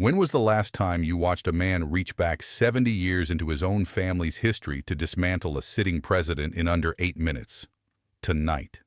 When was the last time you watched a man reach back 70 years into his own family's history to dismantle a sitting president in under 8 minutes? Tonight.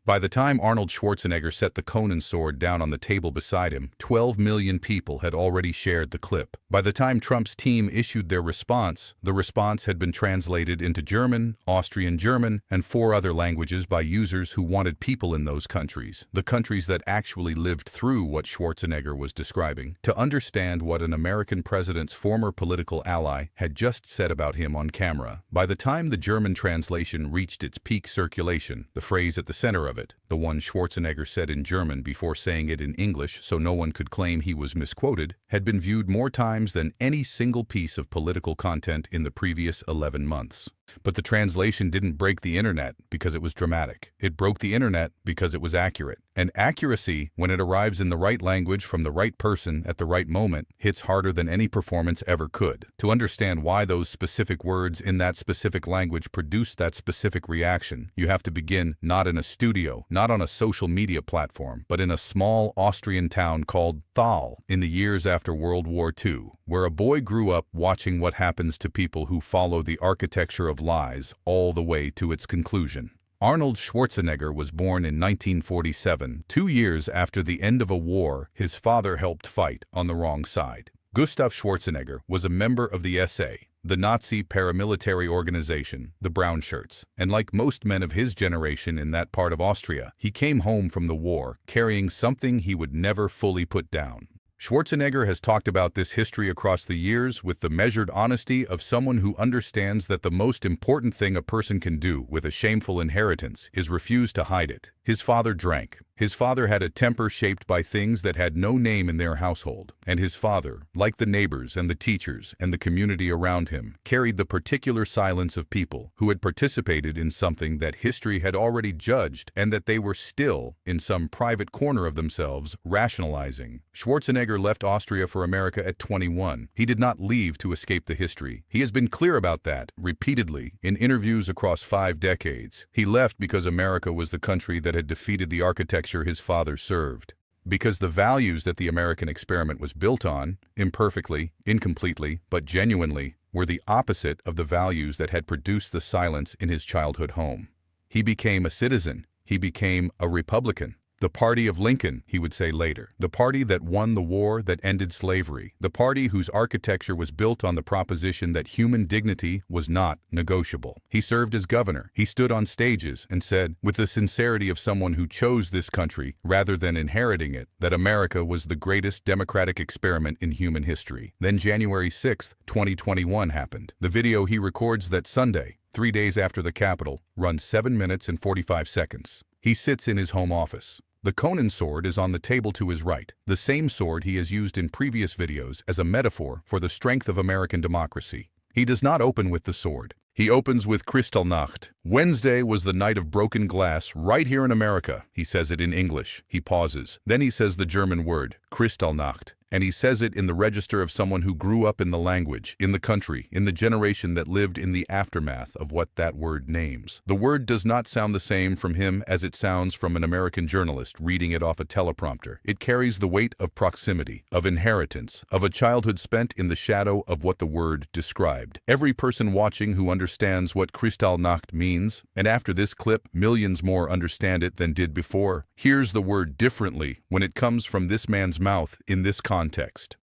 By the time Arnold Schwarzenegger set the Conan sword down on the table beside him, 12 million people had already shared the clip. By the time Trump's team issued their response, the response had been translated into German, Austrian German, and 4 other languages by users who wanted people in those countries, the countries that actually lived through what Schwarzenegger was describing, to understand what an American president's former political ally had just said about him on camera. By the time the German translation reached its peak circulation, the phrase at the center of it, the one Schwarzenegger said in German before saying it in English so no one could claim he was misquoted, had been viewed more times than any single piece of political content in the previous 11 months. But the translation didn't break the internet because it was dramatic. It broke the internet because it was accurate. And accuracy, when it arrives in the right language from the right person at the right moment, hits harder than any performance ever could. To understand why those specific words in that specific language produce that specific reaction, you have to begin not in a studio, not on a social media platform, but in a small Austrian town called Thal in the years after World War II, where a boy grew up watching what happens to people who follow the architecture of lies all the way to its conclusion. Arnold Schwarzenegger was born in 1947, 2 years after the end of a war his father helped fight on the wrong side. Gustav Schwarzenegger was a member of the SA, the Nazi paramilitary organization, the Brown Shirts, and like most men of his generation in that part of Austria, he came home from the war carrying something he would never fully put down. Schwarzenegger has talked about this history across the years with the measured honesty of someone who understands that the most important thing a person can do with a shameful inheritance is refuse to hide it. His father drank. His father had a temper shaped by things that had no name in their household, and his father, like the neighbors and the teachers and the community around him, carried the particular silence of people who had participated in something that history had already judged and that they were still, in some private corner of themselves, rationalizing. Schwarzenegger left Austria for America at 21. He did not leave to escape the history. He has been clear about that, repeatedly, in interviews across 5 decades. He left because America was the country that had defeated the architecture his father served. Because the values that the American experiment was built on, imperfectly, incompletely, but genuinely, were the opposite of the values that had produced the silence in his childhood home. He became a citizen. He became a Republican. The party of Lincoln, he would say later. The party that won the war that ended slavery. The party whose architecture was built on the proposition that human dignity was not negotiable. He served as governor. He stood on stages and said, with the sincerity of someone who chose this country rather than inheriting it, that America was the greatest democratic experiment in human history. Then January 6, 2021 happened. The video he records that Sunday, 3 days after the Capitol, runs 7 minutes and 45 seconds. He sits in his home office. The Conan sword is on the table to his right, the same sword he has used in previous videos as a metaphor for the strength of American democracy. He does not open with the sword. He opens with Kristallnacht. Wednesday was the night of broken glass right here in America. He says it in English. He pauses. Then he says the German word, Kristallnacht. And he says it in the register of someone who grew up in the language, in the country, in the generation that lived in the aftermath of what that word names. The word does not sound the same from him as it sounds from an American journalist reading it off a teleprompter. It carries the weight of proximity, of inheritance, of a childhood spent in the shadow of what the word described. Every person watching who understands what Kristallnacht means, and after this clip, millions more understand it than did before, hears the word differently when it comes from this man's mouth in this context.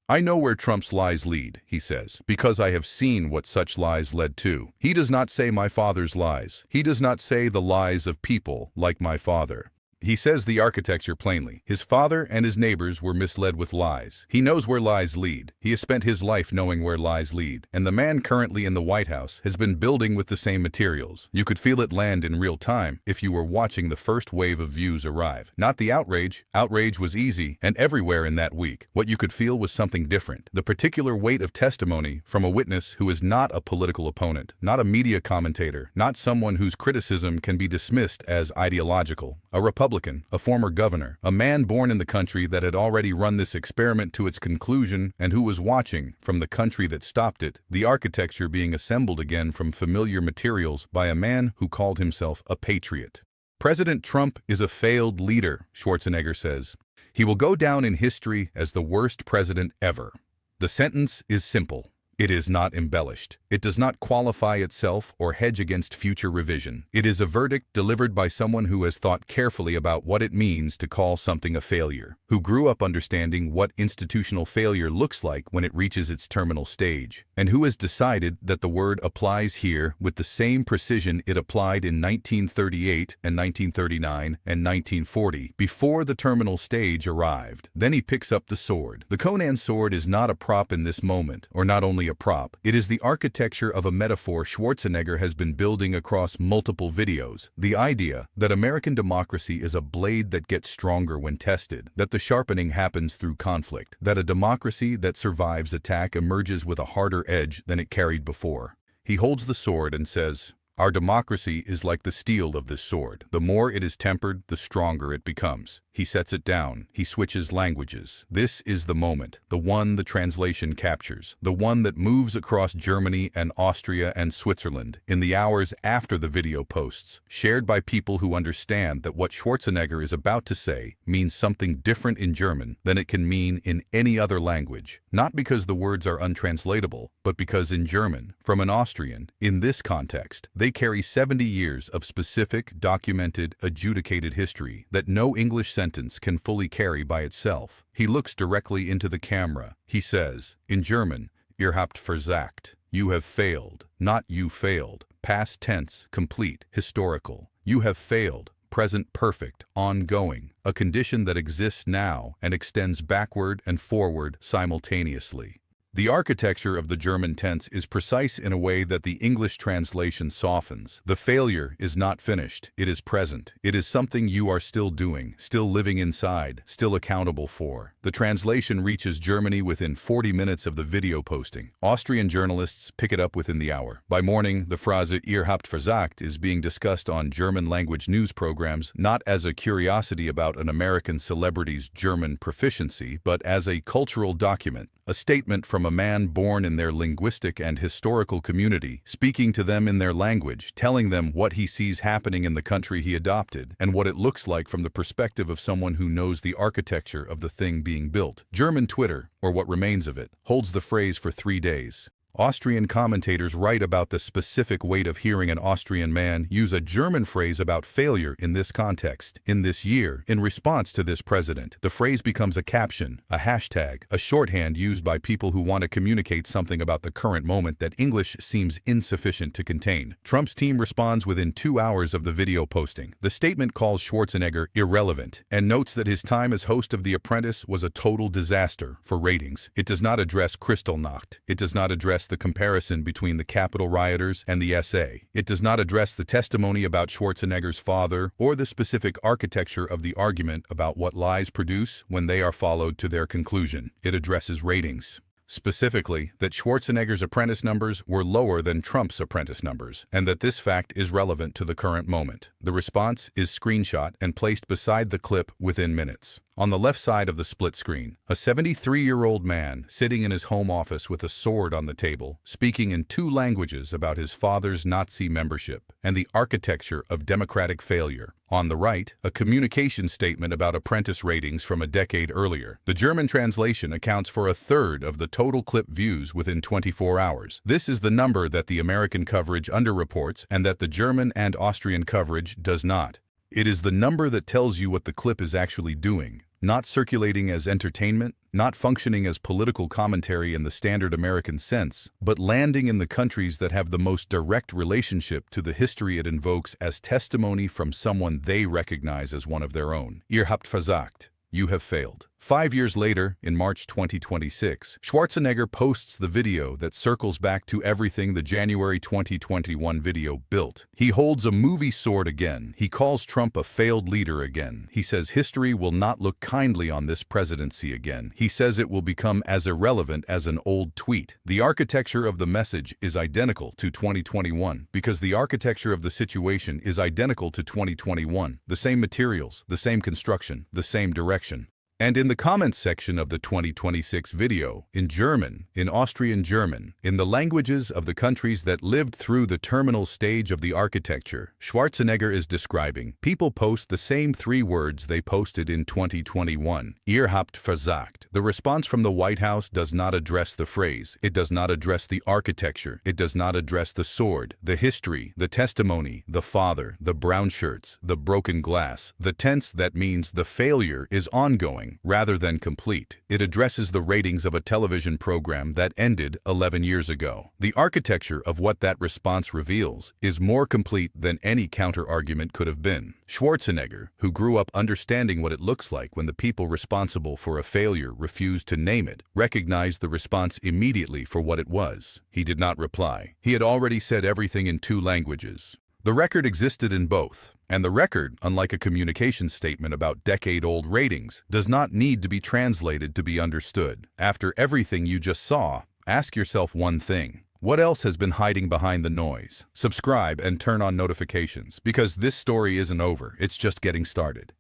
I know where Trump's lies lead, he says, because I have seen what such lies led to. He does not say my father's lies. He does not say the lies of people like my father. He says the architecture plainly. His father and his neighbors were misled with lies. He knows where lies lead. He has spent his life knowing where lies lead. And the man currently in the White House has been building with the same materials. You could feel it land in real time if you were watching the first wave of views arrive. Not the outrage. Outrage was easy and everywhere in that week. What you could feel was something different. The particular weight of testimony from a witness who is not a political opponent, not a media commentator, not someone whose criticism can be dismissed as ideological. A Republican, a former governor, a man born in the country that had already run this experiment to its conclusion and who was watching, from the country that stopped it, the architecture being assembled again from familiar materials by a man who called himself a patriot. President Trump is a failed leader, Schwarzenegger says. He will go down in history as the worst president ever. The sentence is simple. It is not embellished. It does not qualify itself or hedge against future revision. It is a verdict delivered by someone who has thought carefully about what it means to call something a failure, who grew up understanding what institutional failure looks like when it reaches its terminal stage, and who has decided that the word applies here with the same precision it applied in 1938 and 1939 and 1940, before the terminal stage arrived. Then he picks up the sword. The Conan sword is not a prop in this moment, or not only a prop. It is the architecture of a metaphor Schwarzenegger has been building across multiple videos. The idea that American democracy is a blade that gets stronger when tested, that the sharpening happens through conflict, that a democracy that survives attack emerges with a harder edge than it carried before. He holds the sword and says, "Our democracy is like the steel of this sword. The more it is tempered, the stronger it becomes." He sets it down. He switches languages. This is the moment, the one the translation captures, the one that moves across Germany and Austria and Switzerland in the hours after the video posts, shared by people who understand that what Schwarzenegger is about to say means something different in German than it can mean in any other language. Not because the words are untranslatable, but because in German, from an Austrian, in this context, they carry 70 years of specific, documented, adjudicated history that no English sentence can fully carry by itself. He looks directly into the camera. He says, in German, "Ihr habt versagt." You have failed, not you failed. Past tense, complete, historical. You have failed. Present perfect, ongoing. A condition that exists now and extends backward and forward simultaneously. The architecture of the German tense is precise in a way that the English translation softens. The failure is not finished. It is present. It is something you are still doing, still living inside, still accountable for. The translation reaches Germany within 40 minutes of the video posting. Austrian journalists pick it up within the hour. By morning, the phrase "Ihr habt versagt" is being discussed on German-language news programs, not as a curiosity about an American celebrity's German proficiency, but as a cultural document. A statement from a man born in their linguistic and historical community, speaking to them in their language, telling them what he sees happening in the country he adopted, and what it looks like from the perspective of someone who knows the architecture of the thing being built. German Twitter, or what remains of it, holds the phrase for 3 days. Austrian commentators write about the specific weight of hearing an Austrian man use a German phrase about failure in this context, in this year, in response to this president. The phrase becomes a caption, a hashtag, a shorthand used by people who want to communicate something about the current moment that English seems insufficient to contain. Trump's team responds within 2 hours of the video posting. The statement calls Schwarzenegger irrelevant and notes that his time as host of The Apprentice was a total disaster for ratings. It does not address Kristallnacht. It does not address the comparison between the Capitol rioters and the SA. It does not address the testimony about Schwarzenegger's father or the specific architecture of the argument about what lies produce when they are followed to their conclusion. It addresses ratings. Specifically, that Schwarzenegger's Apprentice numbers were lower than Trump's Apprentice numbers, and that this fact is relevant to the current moment. The response is screenshot and placed beside the clip within minutes. On the left side of the split screen, a 73-year-old man sitting in his home office with a sword on the table, speaking in 2 languages about his father's Nazi membership and the architecture of democratic failure. On the right, a communication statement about Apprentice ratings from a decade earlier. The German translation accounts for 1/3 of the total clip views within 24 hours. This is the number that the American coverage underreports and that the German and Austrian coverage does not. It is the number that tells you what the clip is actually doing, not circulating as entertainment, not functioning as political commentary in the standard American sense, but landing in the countries that have the most direct relationship to the history it invokes as testimony from someone they recognize as one of their own. Ihr habt versagt. You have failed. 5 years later, in March 2026, Schwarzenegger posts the video that circles back to everything the January 2021 video built. He holds a movie sword again. He calls Trump a failed leader again. He says history will not look kindly on this presidency again. He says it will become as irrelevant as an old tweet. The architecture of the message is identical to 2021 because the architecture of the situation is identical to 2021. The same materials, the same construction, the same direction. And in the comments section of the 2026 video, in German, in Austrian German, in the languages of the countries that lived through the terminal stage of the architecture, Schwarzenegger is describing, people post the same 3 words they posted in 2021. Ihr habt versagt. The response from the White House does not address the phrase. It does not address the architecture. It does not address the sword, the history, the testimony, the father, the brown shirts, the broken glass, the tense that means the failure is ongoing rather than complete. It addresses the ratings of a television program that ended 11 years ago. The architecture of what that response reveals is more complete than any counter-argument could have been. Schwarzenegger, who grew up understanding what it looks like when the people responsible for a failure refused to name it, recognized the response immediately for what it was. He did not reply. He had already said everything in 2 languages. The record existed in both, and the record, unlike a communication statement about decade-old ratings, does not need to be translated to be understood. After everything you just saw, ask yourself one thing. What else has been hiding behind the noise? Subscribe and turn on notifications, because this story isn't over, it's just getting started.